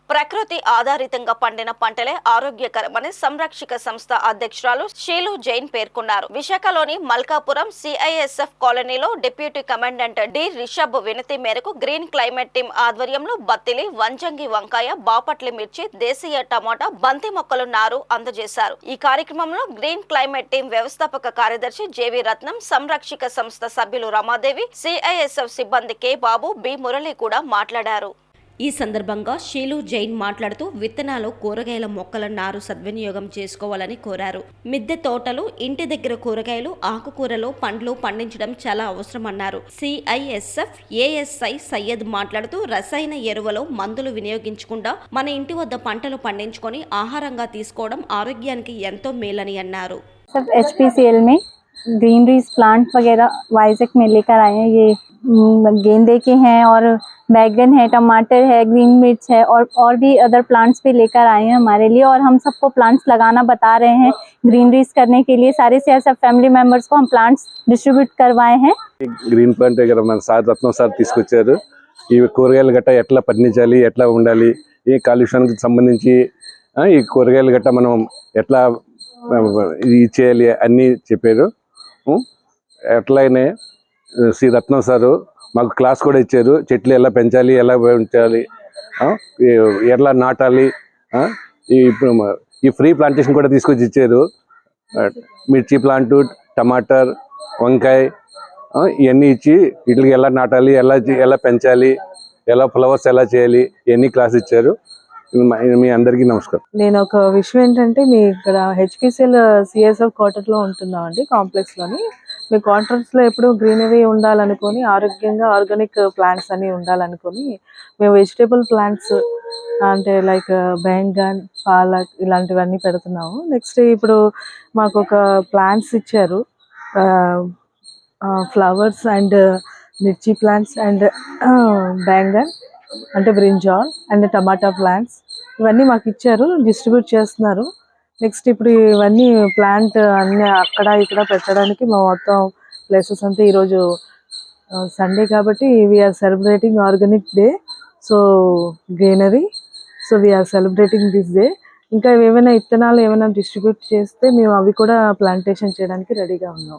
ప్రకృతి ఆధారితంగా పండిన పంటలే ఆరోగ్యకరమని సంరక్షక సంస్థ అధ్యక్షురాలు షీలు జైన్ పేర్కొన్నారు. విశాఖలోని మల్కాపురం సిఐఎస్ఎఫ్ కాలనీలో డిప్యూటీ కమాండెంట్ డి రిషబ్ వినతి మేరకు గ్రీన్ క్లైమేట్ టీం ఆధ్వర్యంలో బత్తిలి, వంజంగి వంకాయ, బాపట్లి మిర్చి, దేశీయ టమాటా, బంతి మొక్కలు నారు అందజేశారు. ఈ కార్యక్రమంలో గ్రీన్ క్లైమేట్ టీం వ్యవస్థాపక కార్యదర్శి జేవి రత్నం, సంరక్షక సంస్థ సభ్యులు రమాదేవి, సిఐఎస్ఎఫ్ సిబ్బంది కె బాబు, బి మురళి కూడా మాట్లాడారు. ఈ సందర్భంగా షీలు జైన్ మాట్లాడుతూ విత్తనాలు, కూరగాయల మొక్కల నారు సద్వినియోగం చేసుకోవాలని కోరారు. మిద్దె తోటలు, ఇంటి దగ్గర కూరగాయలు, ఆకుకూరలు, పండ్లు పండించడం చాలా అవసరమన్నారు. సిఐఎస్ఎఫ్ ఏఎస్ఐ సయ్యద్ మాట్లాడుతూ రసాయన ఎరువులు, మందులు వినియోగించకుండా మన ఇంటి వద్ద పంటలు పండించుకొని ఆహారంగా తీసుకోవడం ఆరోగ్యానికి ఎంతో మేలని అన్నారు. HPCL में ग्रीनरीज प्लांट वगैरह वाइजैक में लेकर आए हैं। ये गेंदे के हैं और बैगन है, टमाटर है, ग्रीन मिर्च है और भी अदर प्लांट्स भी लेकर आए हैं हमारे लिए। और हम सबको प्लांट्स लगाना बता रहे हैं ग्रीनरीज करने के लिए। सारे से सब फैमिली मेंबर्स को हम प्लांट्स डिस्ट्रीब्यूट करवाए हैं। గ్రీన్ ప్లాంట్ దగ్గర మన సార్ రత్నం సార్ తీసుకొచ్చారు. ఈ కూరగాయలు గట్ట ఎట్లా పండించాలి, ఎట్లా ఉండాలి, ఈ కాలుష్యానికి సంబంధించి ఈ కూరగాయలు గట్ట మనం ఎట్లా చేయాలి అన్నీ చెప్పారు. ఎట్లయినా శ్రీ రత్నం సారు మాకు క్లాస్ కూడా ఇచ్చారు. చెట్లు ఎలా పెంచాలి, ఎలా పెంచాలి, ఎలా నాటాలి, ఈ ఫ్రీ ప్లాంటేషన్ కూడా తీసుకొచ్చి ఇచ్చారు. మిర్చి ప్లాంటు, టమాటర్, వంకాయ ఇవన్నీ ఇచ్చి వీటికి ఎలా నాటాలి, ఎలా పెంచాలి, ఎలా ఫ్లవర్స్ ఎలా చేయాలి ఇవన్నీ క్లాస్ ఇచ్చారు. మీ అందరికీ నమస్కారం. నేను ఒక విషయం ఏంటంటే, మీ ఇక్కడ హెచ్పిసిఎల్ సిఎస్ఎఫ్ క్వార్టర్లో ఉంటున్నామండి, కాంప్లెక్స్లోని. మీ క్వార్టర్స్లో ఎప్పుడు గ్రీనరీ ఉండాలనుకొని, ఆరోగ్యంగా ఆర్గానిక్ ప్లాంట్స్ అన్నీ ఉండాలనుకొని మేము వెజిటేబుల్ ప్లాంట్స్ అంటే లైక్ బెంగన్, పాలక్ ఇలాంటివన్నీ పెడుతున్నాము. నెక్స్ట్ ఇప్పుడు మాకు ఒక ప్లాంట్స్ ఇచ్చారు, ఫ్లవర్స్ అండ్ మిర్చి ప్లాంట్స్ అండ్ బెంగన్ అంటే బ్రింజాల్ అండ్ టమాటా ప్లాంట్స్ ఇవన్నీ మాకు ఇచ్చారు, డిస్ట్రిబ్యూట్ చేస్తున్నారు. నెక్స్ట్ ఇప్పుడు ఇవన్నీ ప్లాంట్ అన్నీ అక్కడ ఇక్కడ పెట్టడానికి మా మొత్తం ప్లేసెస్ అంతా ఈరోజు సండే కాబట్టి we are celebrating organic day. So greenery, so we are celebrating this day. ఇంకా ఏమైనా విత్తనాలు ఏమైనా డిస్ట్రిబ్యూట్ చేస్తే మేము అవి కూడా ప్లాంటేషన్ చేయడానికి రెడీగా ఉన్నాం.